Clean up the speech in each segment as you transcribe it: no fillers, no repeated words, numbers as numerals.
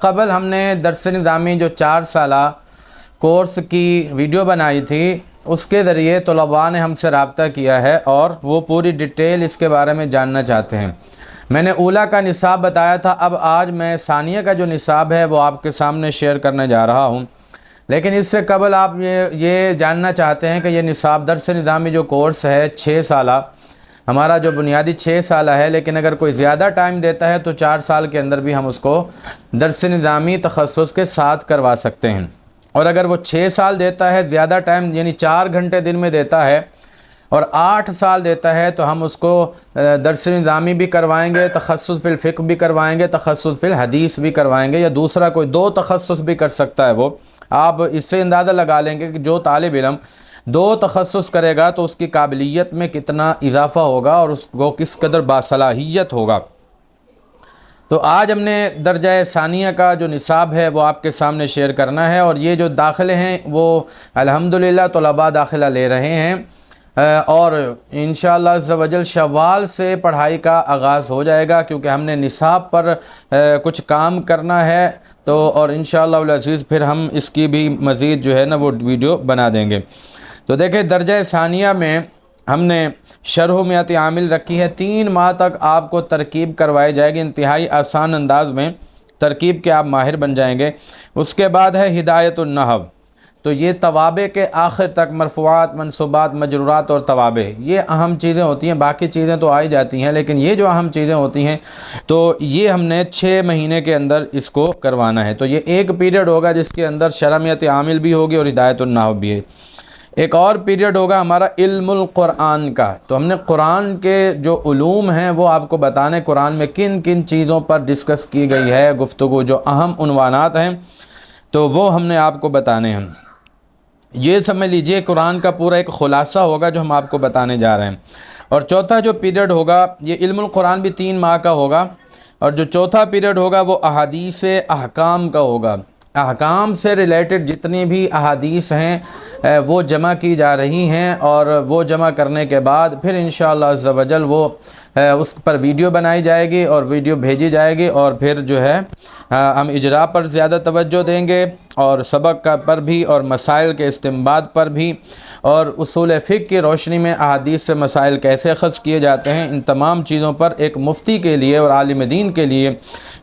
قبل ہم نے درس نظامی جو 4 سالہ کورس کی ویڈیو بنائی تھی اس کے ذریعے طلباء نے ہم سے رابطہ کیا ہے اور وہ پوری ڈیٹیل اس کے بارے میں جاننا چاہتے ہیں۔ میں نے اولا کا نصاب بتایا تھا، اب آج میں ثانیہ کا جو نصاب ہے وہ آپ کے سامنے شیئر کرنے جا رہا ہوں۔ لیکن اس سے قبل آپ یہ جاننا چاہتے ہیں کہ یہ نصاب درس نظامی جو کورس ہے 6 سالہ، ہمارا جو بنیادی 6 سالہ ہے، لیکن اگر کوئی زیادہ ٹائم دیتا ہے تو 4 سال کے اندر بھی ہم اس کو درس نظامی تخصص کے ساتھ کروا سکتے ہیں۔ اور اگر وہ 6 سال دیتا ہے زیادہ ٹائم، یعنی 4 گھنٹے دن میں دیتا ہے، اور 8 سال دیتا ہے تو ہم اس کو درس نظامی بھی کروائیں گے، تخصص فی الفقہ بھی کروائیں گے، تخصص فی الحدیث بھی کروائیں گے، یا دوسرا کوئی 2 تخصص بھی کر سکتا ہے۔ وہ آپ اس سے اندازہ لگا لیں گے کہ جو طالب علم 2 تخصص کرے گا تو اس کی قابلیت میں کتنا اضافہ ہوگا اور اس کو کس قدر باصلاحیت ہوگا۔ تو آج ہم نے درجہ ثانیہ کا جو نصاب ہے وہ آپ کے سامنے شیئر کرنا ہے، اور یہ جو داخلے ہیں وہ الحمدللہ طلباء داخلہ لے رہے ہیں، اور انشاءاللہ عز و جل شوال سے پڑھائی کا آغاز ہو جائے گا، کیونکہ ہم نے نصاب پر کچھ کام کرنا ہے تو، اور انشاءاللہ العزیز پھر ہم اس کی بھی مزید جو ہے نا وہ ویڈیو بنا دیں گے۔ تو دیکھیں درجہ ثانیہ میں ہم نے شرح میت عامل رکھی ہے، 3 ماہ تک آپ کو ترکیب کروائی جائے گی، انتہائی آسان انداز میں ترکیب کے آپ ماہر بن جائیں گے۔ اس کے بعد ہے ہدایت النحو، تو یہ توابع کے آخر تک مرفوعات، منصوبات، مجرورات اور توابع یہ اہم چیزیں ہوتی ہیں، باقی چیزیں تو آئی جاتی ہیں لیکن یہ جو اہم چیزیں ہوتی ہیں تو یہ ہم نے 6 مہینے کے اندر اس کو کروانا ہے۔ تو یہ ایک پیریڈ ہوگا جس کے اندر شرح میت عامل بھی ہوگی اور ہدایت النحو بھی ہے۔ ایک اور پیریڈ ہوگا ہمارا علم القرآن کا، تو ہم نے قرآن کے جو علوم ہیں وہ آپ کو بتانے، قرآن میں کن کن چیزوں پر ڈسکس کی گئی ہے گفتگو، جو اہم عنوانات ہیں تو وہ ہم نے آپ کو بتانے ہیں۔ یہ سمجھ لیجئے قرآن کا پورا ایک خلاصہ ہوگا جو ہم آپ کو بتانے جا رہے ہیں۔ اور چوتھا جو پیریڈ ہوگا یہ علم القرآن بھی 3 ماہ کا ہوگا، اور جو چوتھا پیریڈ ہوگا وہ احادیث احکام کا ہوگا۔ احکام سے ریلیٹڈ جتنی بھی احادیث ہیں وہ جمع کی جا رہی ہیں، اور وہ جمع کرنے کے بعد پھر انشاءاللہ عز و جل وہ اس پر ویڈیو بنائی جائے گی اور ویڈیو بھیجی جائے گی، اور پھر جو ہے ہم اجراء پر زیادہ توجہ دیں گے، اور سبق پر بھی، اور مسائل کے استنباط پر بھی، اور اصول فقہ کی روشنی میں احادیث سے مسائل کیسے اخذ کیے جاتے ہیں، ان تمام چیزوں پر ایک مفتی کے لیے اور عالم دین کے لیے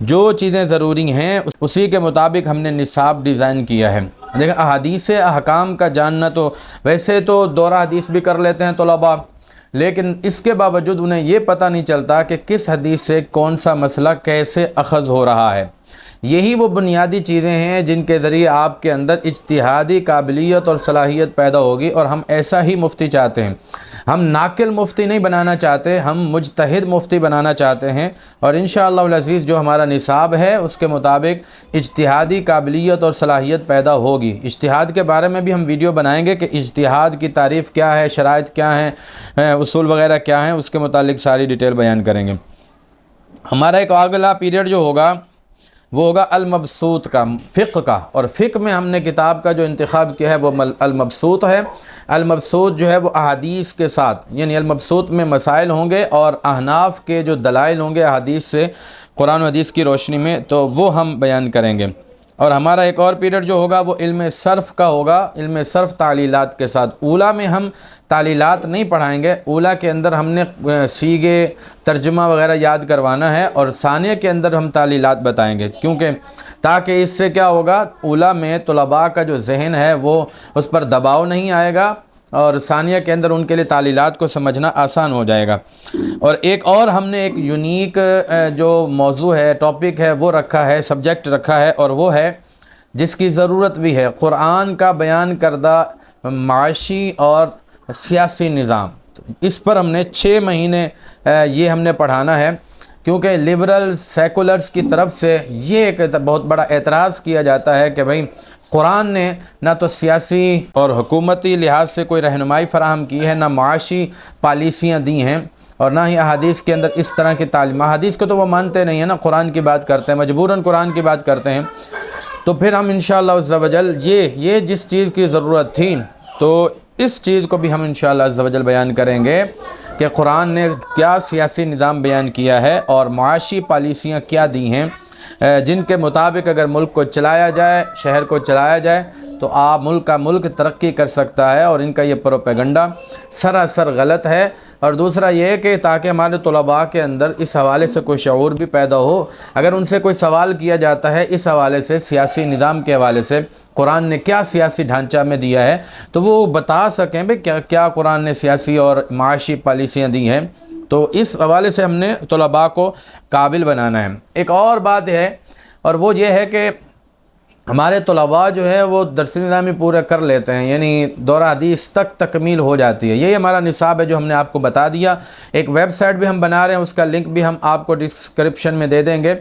جو چیزیں ضروری ہیں اسی کے مطابق ہم نے نصاب ڈیزائن کیا ہے۔ دیکھیں احادیث احکام کا جاننا، تو ویسے تو دورہ حدیث بھی کر لیتے ہیں طلباء، لیکن اس کے باوجود انہیں یہ پتہ نہیں چلتا کہ کس حدیث سے کون سا مسئلہ کیسے اخذ ہو رہا ہے۔ یہی وہ بنیادی چیزیں ہیں جن کے ذریعے آپ کے اندر اجتہادی قابلیت اور صلاحیت پیدا ہوگی، اور ہم ایسا ہی مفتی چاہتے ہیں۔ ہم ناقل مفتی نہیں بنانا چاہتے، ہم مجتہد مفتی بنانا چاہتے ہیں، اور انشاءاللہ العزیز جو ہمارا نصاب ہے اس کے مطابق اجتہادی قابلیت اور صلاحیت پیدا ہوگی۔ اجتہاد کے بارے میں بھی ہم ویڈیو بنائیں گے کہ اجتہاد کی تعریف کیا ہے، شرائط کیا ہیں، اصول وغیرہ کیا ہیں، اس کے متعلق ساری ڈیٹیل بیان کریں گے۔ ہمارا ایک اگلا پیریڈ جو ہوگا وہ ہوگا المبسوط کا، فقہ کا، اور فقہ میں ہم نے کتاب کا جو انتخاب کیا ہے وہ المبسوط ہے۔ المبسوط جو ہے وہ احادیث کے ساتھ، یعنی المبسوط میں مسائل ہوں گے اور احناف کے جو دلائل ہوں گے احادیث سے، قرآن و حدیث کی روشنی میں، تو وہ ہم بیان کریں گے۔ اور ہمارا ایک اور پیریڈ جو ہوگا وہ علم صرف کا ہوگا، علم صرف تعلیلات کے ساتھ۔ اولا میں ہم تعلیلات نہیں پڑھائیں گے، اولا کے اندر ہم نے سیغے، ترجمہ وغیرہ یاد کروانا ہے، اور ثانیہ کے اندر ہم تعلیلات بتائیں گے، کیونکہ تاکہ اس سے کیا ہوگا، اولا میں طلباء کا جو ذہن ہے وہ اس پر دباؤ نہیں آئے گا، اور ثانیہ کے اندر ان کے لیے تعلیلات کو سمجھنا آسان ہو جائے گا۔ اور ایک اور ہم نے ایک یونیک جو موضوع ہے، ٹاپک ہے، وہ رکھا ہے، سبجیکٹ رکھا ہے، اور وہ ہے جس کی ضرورت بھی ہے، قرآن کا بیان کردہ معاشی اور سیاسی نظام۔ اس پر ہم نے 6 مہینے یہ ہم نے پڑھانا ہے، کیونکہ لبرل سیکولرز کی طرف سے یہ ایک بہت بڑا اعتراض کیا جاتا ہے کہ بھئی قرآن نے نہ تو سیاسی اور حکومتی لحاظ سے کوئی رہنمائی فراہم کی ہے، نہ معاشی پالیسیاں دی ہیں، اور نہ ہی احادیث کے اندر اس طرح کی تعلیم۔ احادیث کو تو وہ مانتے نہیں ہیں نا، قرآن کی بات کرتے ہیں، مجبوراً قرآن کی بات کرتے ہیں۔ تو پھر ہم انشاءاللہ عز و جل یہ جس چیز کی ضرورت تھی تو اس چیز کو بھی ہم انشاءاللہ عز و جل بیان کریں گے کہ قرآن نے کیا سیاسی نظام بیان کیا ہے اور معاشی پالیسیاں کیا دی ہیں جن کے مطابق اگر ملک کو چلایا جائے، شہر کو چلایا جائے تو ملک کا ملک ترقی کر سکتا ہے، اور ان کا یہ پروپیگنڈا سراسر غلط ہے۔ اور دوسرا یہ کہ تاکہ ہمارے طلباء کے اندر اس حوالے سے کوئی شعور بھی پیدا ہو، اگر ان سے کوئی سوال کیا جاتا ہے اس حوالے سے، سیاسی نظام کے حوالے سے قرآن نے کیا سیاسی ڈھانچہ میں دیا ہے، تو وہ بتا سکیں بھئی کیا قرآن نے سیاسی اور معاشی پالیسیاں دی ہیں۔ تو اس حوالے سے ہم نے طلباء کو قابل بنانا ہے۔ ایک اور بات ہے، اور وہ یہ ہے کہ ہمارے طلباء جو ہے وہ درس نظامی پورے کر لیتے ہیں، یعنی دورہ حدیث تک تکمیل ہو جاتی ہے۔ یہی ہمارا نصاب ہے جو ہم نے آپ کو بتا دیا۔ ایک ویب سائٹ بھی ہم بنا رہے ہیں، اس کا لنک بھی ہم آپ کو ڈسکرپشن میں دے دیں گے،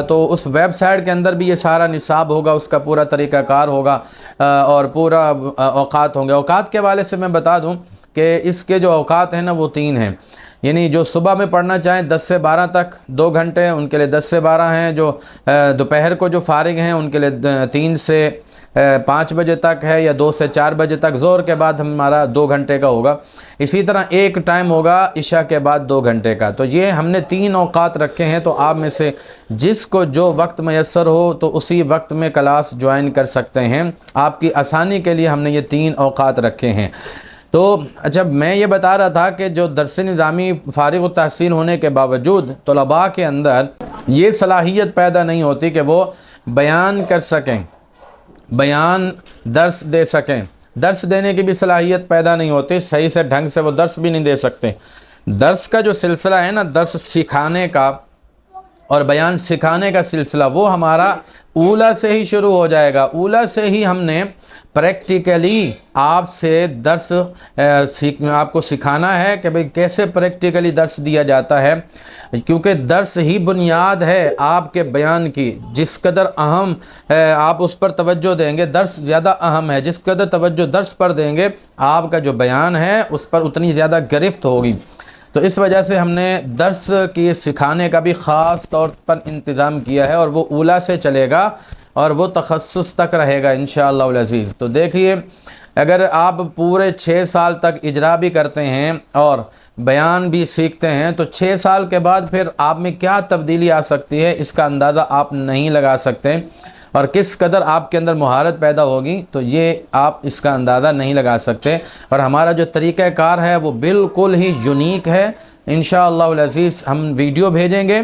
تو اس ویب سائٹ کے اندر بھی یہ سارا نصاب ہوگا، اس کا پورا طریقہ کار ہوگا اور پورا اوقات ہوں گے۔ اوقات کے حوالے سے میں بتا دوں کہ اس کے جو اوقات ہیں نا وہ 3 ہیں، یعنی جو صبح میں پڑھنا چاہیں 10 سے 12 تک 2 گھنٹے، ان کے لیے 10 سے 12 ہیں۔ جو دوپہر کو جو فارغ ہیں ان کے لیے 3 سے 5 بجے تک ہے، یا 2 سے 4 بجے تک۔ ظہر کے بعد ہمارا 2 گھنٹے کا ہوگا۔ اسی طرح ایک ٹائم ہوگا عشاء کے بعد 2 گھنٹے کا۔ تو یہ ہم نے 3 اوقات رکھے ہیں، تو آپ میں سے جس کو جو وقت میسر ہو تو اسی وقت میں کلاس جوائن کر سکتے ہیں۔ آپ کی آسانی کے لیے ہم نے یہ 3 اوقات رکھے ہیں۔ تو جب میں یہ بتا رہا تھا کہ جو درس نظامی فارغ التحصیل ہونے کے باوجود طلباء کے اندر یہ صلاحیت پیدا نہیں ہوتی کہ وہ بیان کر سکیں، بیان درس دے سکیں، درس دینے کی بھی صلاحیت پیدا نہیں ہوتی، صحیح سے ڈھنگ سے وہ درس بھی نہیں دے سکتے۔ درس کا جو سلسلہ ہے نا، درس سکھانے کا اور بیان سکھانے کا سلسلہ، وہ ہمارا اولا سے ہی شروع ہو جائے گا۔ اولا سے ہی ہم نے پریکٹیکلی آپ سے درس آپ کو سکھانا ہے کہ بھئی کیسے پریکٹیکلی درس دیا جاتا ہے، کیونکہ درس ہی بنیاد ہے آپ کے بیان کی۔ جس قدر اہم آپ اس پر توجہ دیں گے، درس زیادہ اہم ہے، جس قدر توجہ درس پر دیں گے آپ کا جو بیان ہے اس پر اتنی زیادہ گرفت ہوگی۔ تو اس وجہ سے ہم نے درس کی سکھانے کا بھی خاص طور پر انتظام کیا ہے، اور وہ اولا سے چلے گا اور وہ تخصص تک رہے گا انشاءاللہ العزیز۔ تو دیکھیے، اگر آپ پورے 6 سال تک اجرا بھی کرتے ہیں اور بیان بھی سیکھتے ہیں تو 6 سال کے بعد پھر آپ میں کیا تبدیلی آ سکتی ہے اس کا اندازہ آپ نہیں لگا سکتے، اور کس قدر آپ کے اندر مہارت پیدا ہوگی تو یہ آپ اس کا اندازہ نہیں لگا سکتے۔ اور ہمارا جو طریقہ کار ہے وہ بالکل ہی یونیک ہے۔ انشاءاللہ العزیز ہم ویڈیو بھیجیں گے،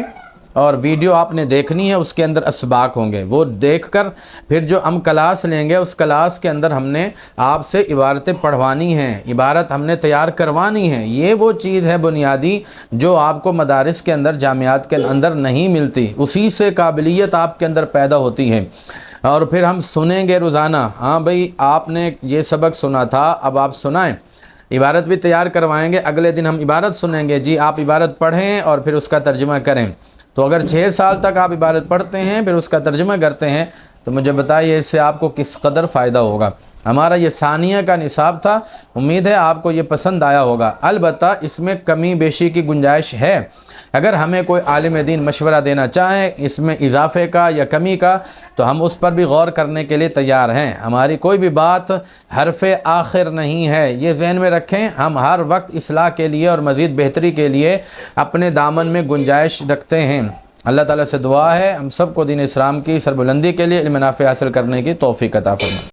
اور ویڈیو آپ نے دیکھنی ہے، اس کے اندر اسباق ہوں گے، وہ دیکھ کر پھر جو ہم کلاس لیں گے اس کلاس کے اندر ہم نے آپ سے عبارتیں پڑھوانی ہیں، عبارت ہم نے تیار کروانی ہے۔ یہ وہ چیز ہے بنیادی جو آپ کو مدارس کے اندر، جامعات کے اندر نہیں ملتی، اسی سے قابلیت آپ کے اندر پیدا ہوتی ہے۔ اور پھر ہم سنیں گے روزانہ، ہاں بھئی آپ نے یہ سبق سنا تھا، اب آپ سنائیں، عبارت بھی تیار کروائیں گے، اگلے دن ہم عبارت سنیں گے، جی آپ عبارت پڑھیں اور پھر اس کا ترجمہ کریں۔ تو اگر 6 سال تک آپ عبارت پڑھتے ہیں پھر اس کا ترجمہ کرتے ہیں تو مجھے بتائیے اس سے آپ کو کس قدر فائدہ ہوگا۔ ہمارا یہ ثانیہ کا نصاب تھا، امید ہے آپ کو یہ پسند آیا ہوگا۔ البتہ اس میں کمی بیشی کی گنجائش ہے، اگر ہمیں کوئی عالم دین مشورہ دینا چاہیں اس میں اضافے کا یا کمی کا تو ہم اس پر بھی غور کرنے کے لیے تیار ہیں۔ ہماری کوئی بھی بات حرف آخر نہیں ہے، یہ ذہن میں رکھیں۔ ہم ہر وقت اصلاح کے لیے اور مزید بہتری کے لیے اپنے دامن میں گنجائش رکھتے ہیں۔ اللہ تعالیٰ سے دعا ہے ہم سب کو دین اسلام کی سربلندی کے لیے علم نافع حاصل کرنے کی توفیق عطا فرمائے۔